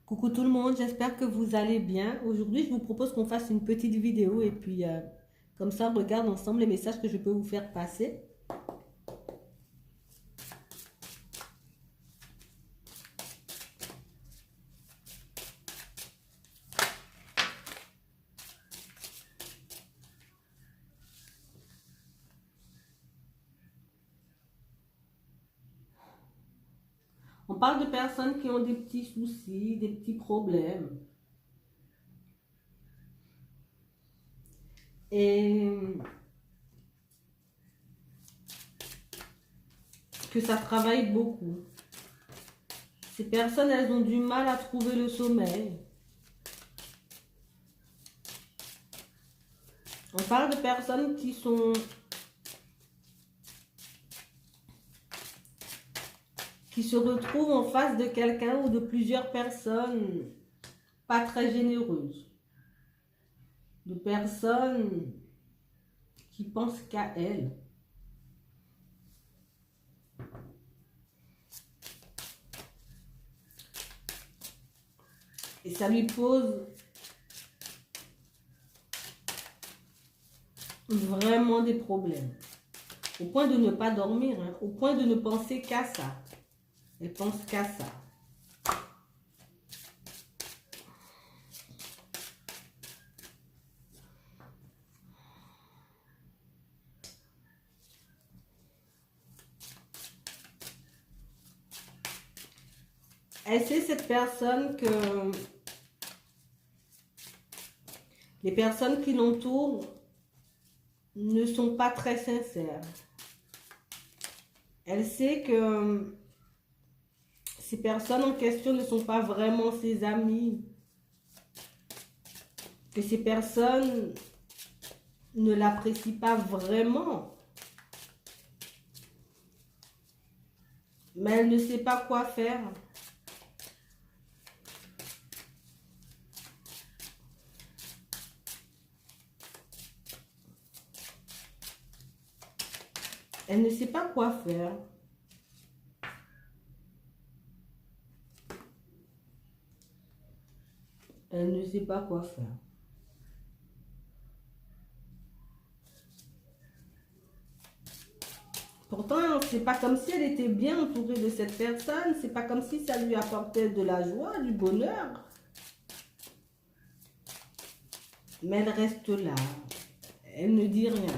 Coucou tout le monde, j'espère que vous allez bien. Aujourd'hui, je vous propose qu'on fasse une petite vidéo et puis comme ça, on regarde ensemble les messages que je peux vous faire passer. On parle de personnes qui ont des petits soucis, des petits problèmes. Et que ça travaille beaucoup. Ces personnes, elles ont du mal à trouver le sommeil. On parle de personnes qui se retrouvent en face de quelqu'un ou de plusieurs personnes pas très généreuses. De personnes qui pensent qu'à elles. Et ça lui pose vraiment des problèmes. Au point de ne pas dormir, hein, au point de ne penser qu'à ça. Elle pense qu'à ça. Elle sait, cette personne, que les personnes qui l'entourent ne sont pas très sincères. Elle sait que ces personnes en question ne sont pas vraiment ses amis. Que ces personnes ne l'apprécient pas vraiment. Mais elle ne sait pas quoi faire. Elle ne sait pas quoi faire. Elle ne sait pas quoi faire. Pourtant, c'est pas comme si elle était bien entourée de cette personne. C'est pas comme si ça lui apportait de la joie, du bonheur. Mais elle reste là. Elle ne dit rien.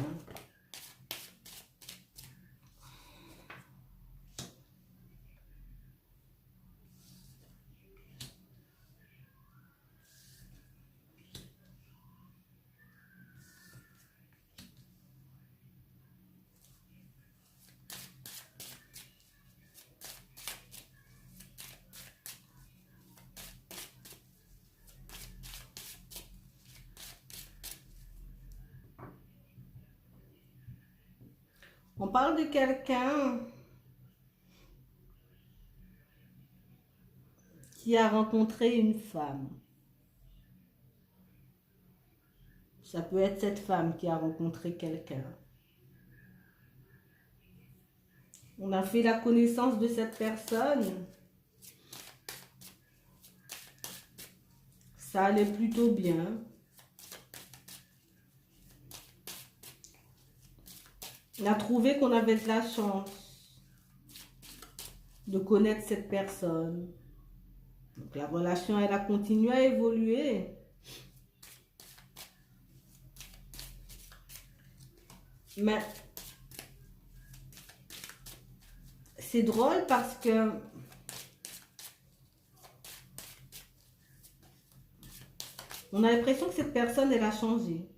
On parle de quelqu'un qui a rencontré une femme. Ça peut être cette femme qui a rencontré quelqu'un. On a fait la connaissance de cette personne. Ça allait plutôt bien. On a trouvé qu'on avait de la chance de connaître cette personne. Donc la relation, elle a continué à évoluer. Mais c'est drôle parce que on a l'impression que cette personne, elle a changé.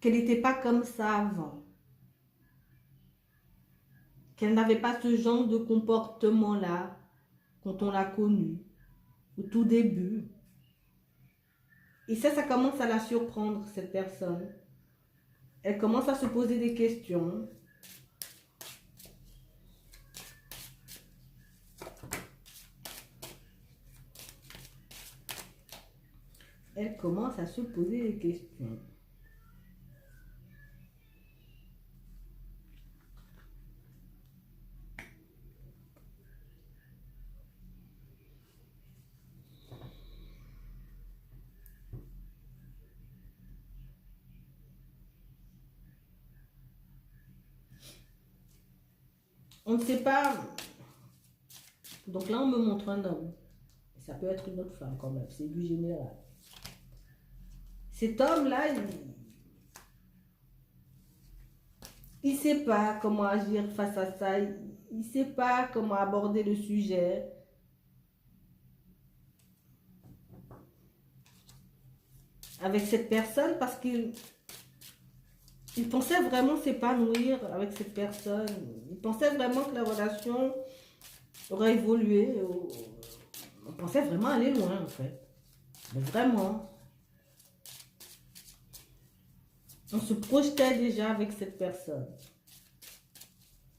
Qu'elle n'était pas comme ça avant. Qu'elle n'avait pas ce genre de comportement-là quand on l'a connue, au tout début. Et ça commence à la surprendre, cette personne. Elle commence à se poser des questions. Elle commence à se poser des questions. On ne sait pas. Donc là, on me montre un homme. Ça peut être une autre femme quand même, c'est du général. Cet homme-là, il ne sait pas comment agir face à ça. Il ne sait pas comment aborder le sujet. Avec cette personne parce qu'il pensait vraiment s'épanouir avec cette personne. Il pensait vraiment que la relation aurait évolué. On pensait vraiment aller loin en fait. Mais vraiment. On se projetait déjà avec cette personne.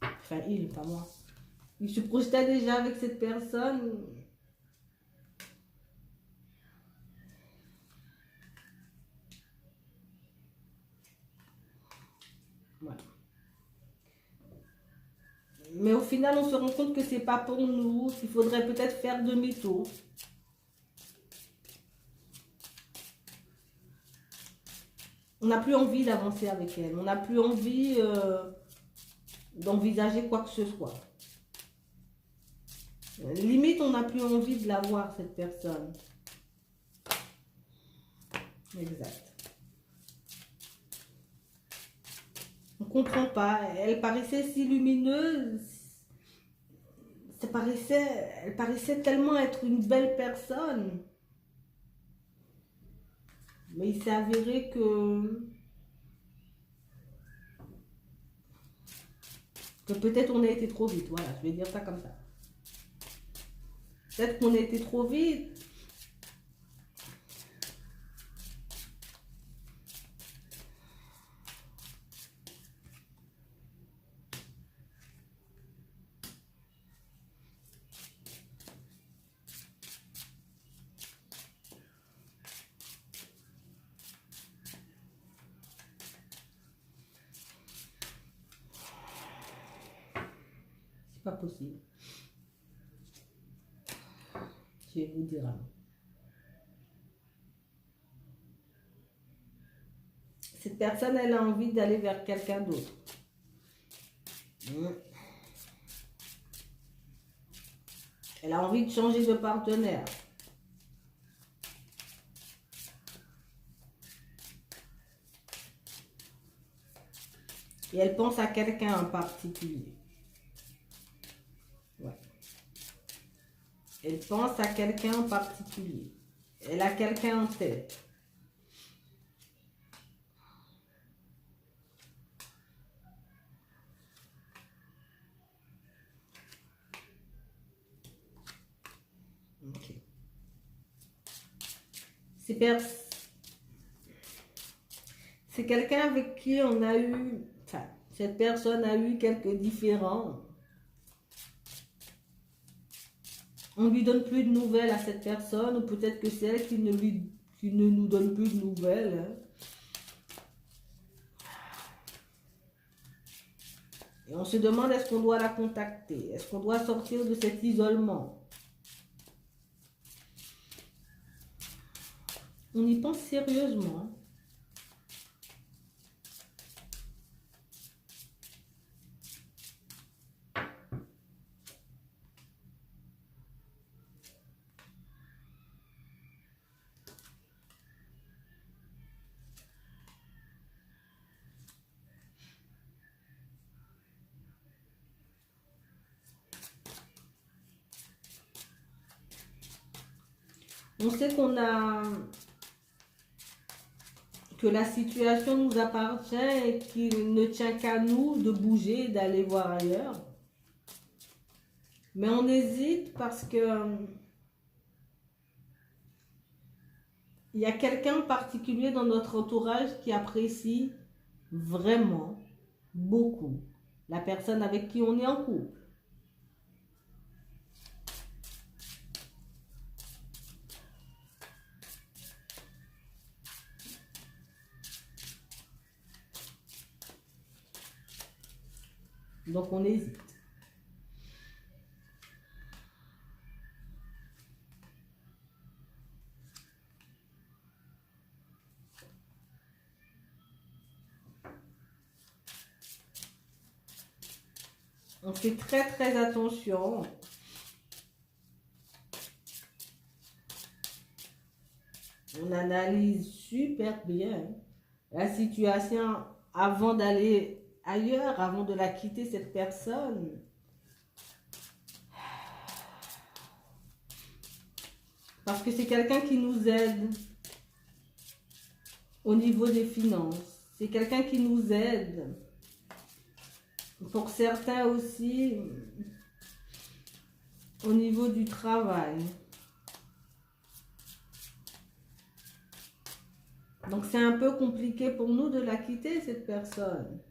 Enfin, il, pas moi. Il se projetait déjà avec cette personne. Voilà. Mais au final, on se rend compte que c'est pas pour nous, qu'il faudrait peut-être faire demi-tour. On n'a plus envie d'avancer avec elle. On n'a plus envie d'envisager quoi que ce soit. Limite, on n'a plus envie de la voir, cette personne. Exact. On ne comprend pas. Elle paraissait si lumineuse. Elle paraissait tellement être une belle personne. Mais il s'est avéré que peut-être on a été trop vite. Voilà, je vais dire ça comme ça. Peut-être qu'on a été trop vite. C'est pas possible. Je vais vous dire. Cette personne, elle a envie d'aller vers quelqu'un d'autre. Elle a envie de changer de partenaire. Et elle pense à quelqu'un en particulier. Ouais. Elle pense à quelqu'un en particulier. Elle a quelqu'un en tête. Ok. C'est quelqu'un avec qui on a eu... Enfin, cette personne a eu quelques différends. On ne lui donne plus de nouvelles à cette personne, ou peut-être que c'est elle qui ne nous donne plus de nouvelles. Hein. Et on se demande, est-ce qu'on doit la contacter? Est-ce qu'on doit sortir de cet isolement? On y pense sérieusement. On sait que la situation nous appartient et qu'il ne tient qu'à nous de bouger, d'aller voir ailleurs. Mais on hésite parce que il y a quelqu'un en particulier dans notre entourage qui apprécie vraiment beaucoup la personne avec qui on est en couple. Donc on hésite. On fait très très attention. On analyse super bien la situation avant d'aller ailleurs, avant de la quitter, cette personne. Parce que c'est quelqu'un qui nous aide au niveau des finances. C'est quelqu'un qui nous aide. Pour certains aussi, au niveau du travail. Donc c'est un peu compliqué pour nous de la quitter, cette personne.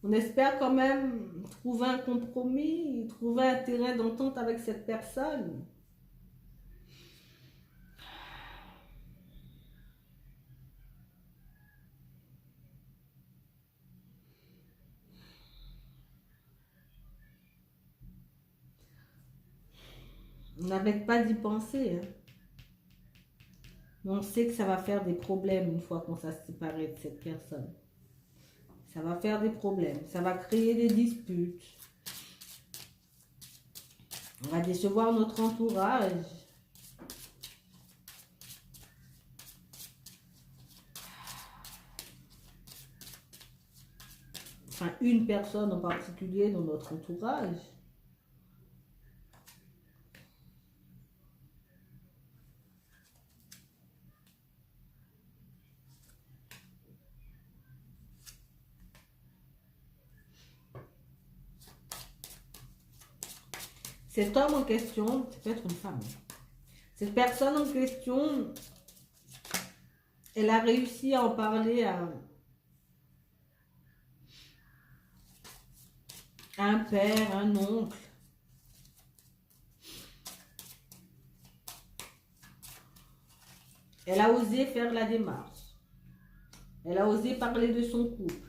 On espère quand même trouver un compromis, trouver un terrain d'entente avec cette personne. On n'arrête pas d'y penser. Hein. Mais on sait que ça va faire des problèmes une fois qu'on s'est séparé de cette personne. Ça va faire des problèmes. Ça va créer des disputes. On va décevoir notre entourage. Enfin, une personne en particulier dans notre entourage. Cet homme en question, ça peut être une femme. Cette personne en question, elle a réussi à en parler à un père, un oncle. Elle a osé faire la démarche. Elle a osé parler de son couple.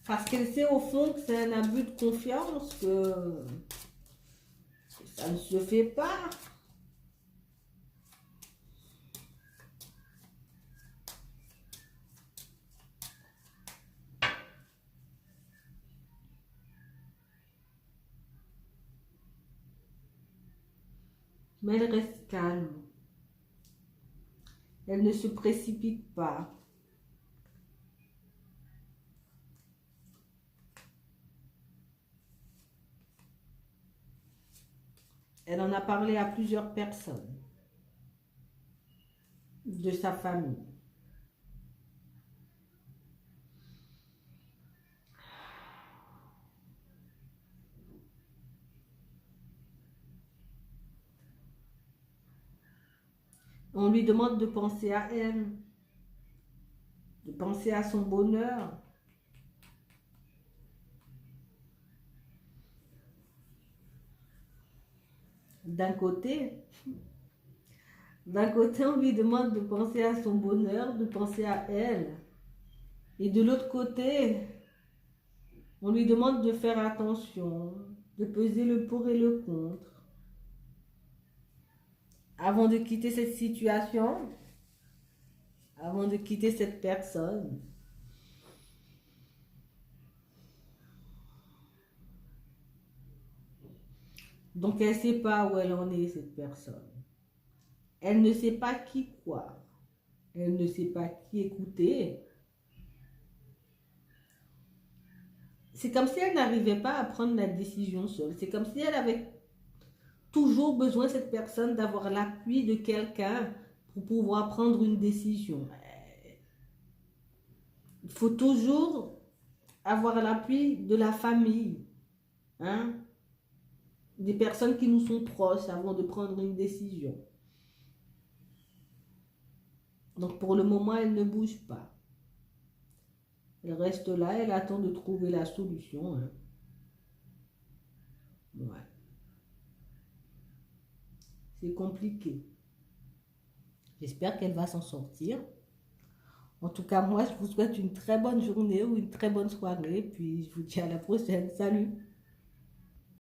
Parce qu'elle sait au fond que c'est un abus de confiance, que ça ne se fait pas. Mais elle reste calme. Elle ne se précipite pas. Elle en a parlé à plusieurs personnes de sa famille. On lui demande de penser à elle, de penser à son bonheur. D'un côté, on lui demande de penser à son bonheur, de penser à elle. Et de l'autre côté, on lui demande de faire attention, de peser le pour et le contre. Avant de quitter cette situation, avant de quitter cette personne. Donc elle ne sait pas où elle en est, cette personne. Elle ne sait pas qui croire. Elle ne sait pas qui écouter. C'est comme si elle n'arrivait pas à prendre la décision seule. C'est comme si elle avait toujours besoin, cette personne, d'avoir l'appui de quelqu'un pour pouvoir prendre une décision. Il faut toujours avoir l'appui de la famille, hein, des personnes qui nous sont proches avant de prendre une décision. Donc pour le moment, elle ne bouge pas. Elle reste là, elle attend de trouver la solution. Hein. Ouais. C'est compliqué. J'espère qu'elle va s'en sortir. En tout cas, moi, je vous souhaite une très bonne journée ou une très bonne soirée. Puis je vous dis à la prochaine. Salut!